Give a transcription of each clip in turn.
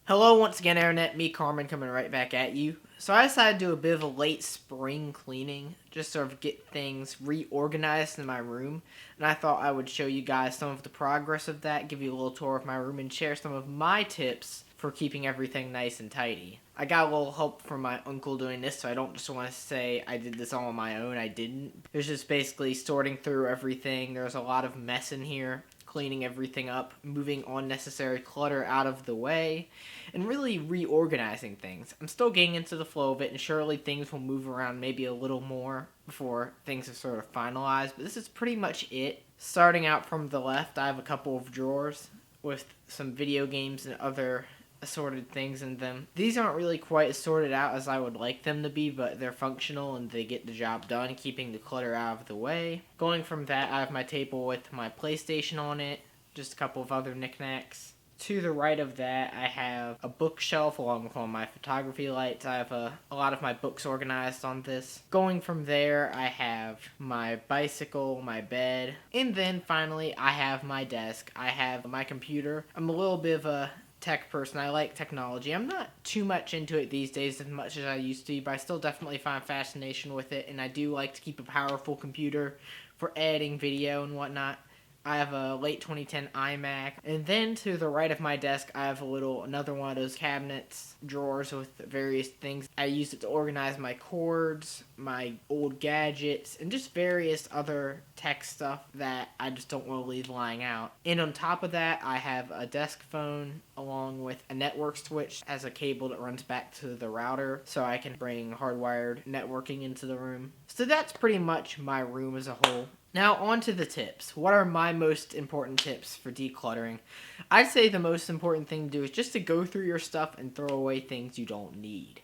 Hello once again, Internet. Me, Carmen, coming right back at you. So I decided to do a bit of a late spring cleaning, just sort of get things reorganized in my room. And I thought I would show you guys some of the progress of that, give you a little tour of my room, and share some of my tips for keeping everything nice and tidy. I got a little help from my uncle doing this, so I don't just want to say I did this all on my own. I didn't. There's just basically sorting through everything. There's a lot of mess in here, cleaning everything up, moving unnecessary clutter out of the way, and really reorganizing things. I'm still getting into the flow of it, and surely things will move around maybe a little more before things are sort of finalized, but this is pretty much it. Starting out from the left, I have a couple of drawers with some video games and other assorted things in them. These aren't really quite as sorted out as I would like them to be, but they're functional and they get the job done, keeping the clutter out of the way. Going from that, I have my table with my PlayStation on it, just a couple of other knickknacks. To the right of that, I have a bookshelf along with all my photography lights. I have a lot of my books organized on this. Going from there, I have my bicycle, my bed, and then finally, I have my desk. I have my computer. I'm a little bit of a tech person. I like technology. I'm not too much into it these days as much as I used to, but I still definitely find fascination with it, and I do like to keep a powerful computer for editing video and whatnot. I have a late 2010 iMac, and then to the right of my desk, I have another one of those cabinets, drawers with various things. I use it to organize my cords, my old gadgets, and just various other tech stuff that I just don't want to leave lying out. And on top of that, I have a desk phone along with a network switch as a cable that runs back to the router, so I can bring hardwired networking into the room. So that's pretty much my room as a whole. Now, on to the tips. What are my most important tips for decluttering? I'd say the most important thing to do is just to go through your stuff and throw away things you don't need.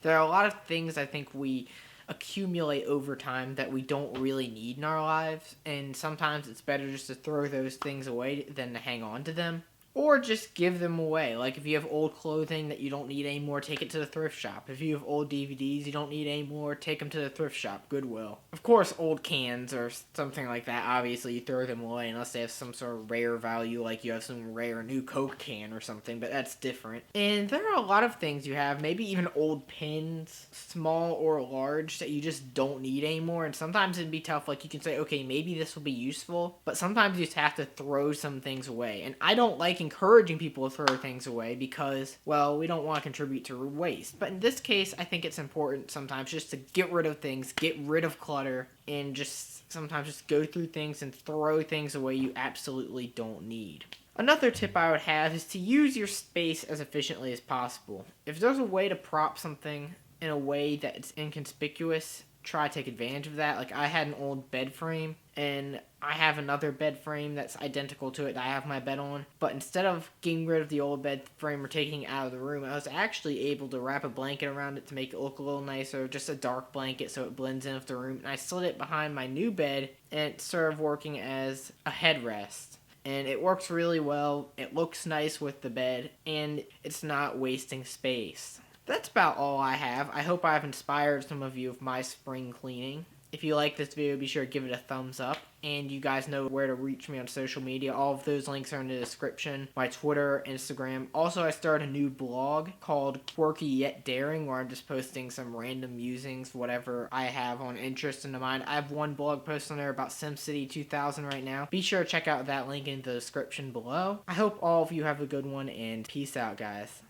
There are a lot of things I think we accumulate over time that we don't really need in our lives, and sometimes it's better just to throw those things away than to hang on to them. Or just give them away. Like if you have old clothing that you don't need anymore, take it to the thrift shop. If you have old DVDs you don't need anymore, take them to the thrift shop, Goodwill. Of course, old cans or something like that, obviously you throw them away unless they have some sort of rare value, like you have some rare new Coke can or something, but that's different. And there are a lot of things you have, maybe even old pins, small or large, that you just don't need anymore. And sometimes it'd be tough, like you can say, okay, maybe this will be useful, but sometimes you just have to throw some things away. And I don't like encouraging people to throw things away because, well, we don't want to contribute to waste. But in this case, I think it's important sometimes just to get rid of things, get rid of clutter, and just sometimes just go through things and throw things away you absolutely don't need. Another tip I would have is to use your space as efficiently as possible. If there's a way to prop something in a way that it's inconspicuous, try to take advantage of that. Like I had an old bed frame, and I have another bed frame that's identical to it that I have my bed on, but instead of getting rid of the old bed frame or taking it out of the room, I was actually able to wrap a blanket around it to make it look a little nicer, just a dark blanket so it blends in with the room, and I slid it behind my new bed, and it served working as a headrest. And it works really well, it looks nice with the bed, and it's not wasting space. That's about all I have. I hope I've inspired some of you with my spring cleaning. If you like this video, be sure to give it a thumbs up. And you guys know where to reach me on social media. All of those links are in the description. My Twitter, Instagram. Also, I started a new blog called Quirky Yet Daring, where I'm just posting some random musings, whatever I have on interest in the mind. I have one blog post on there about SimCity 2000 right now. Be sure to check out that link in the description below. I hope all of you have a good one, and peace out, guys.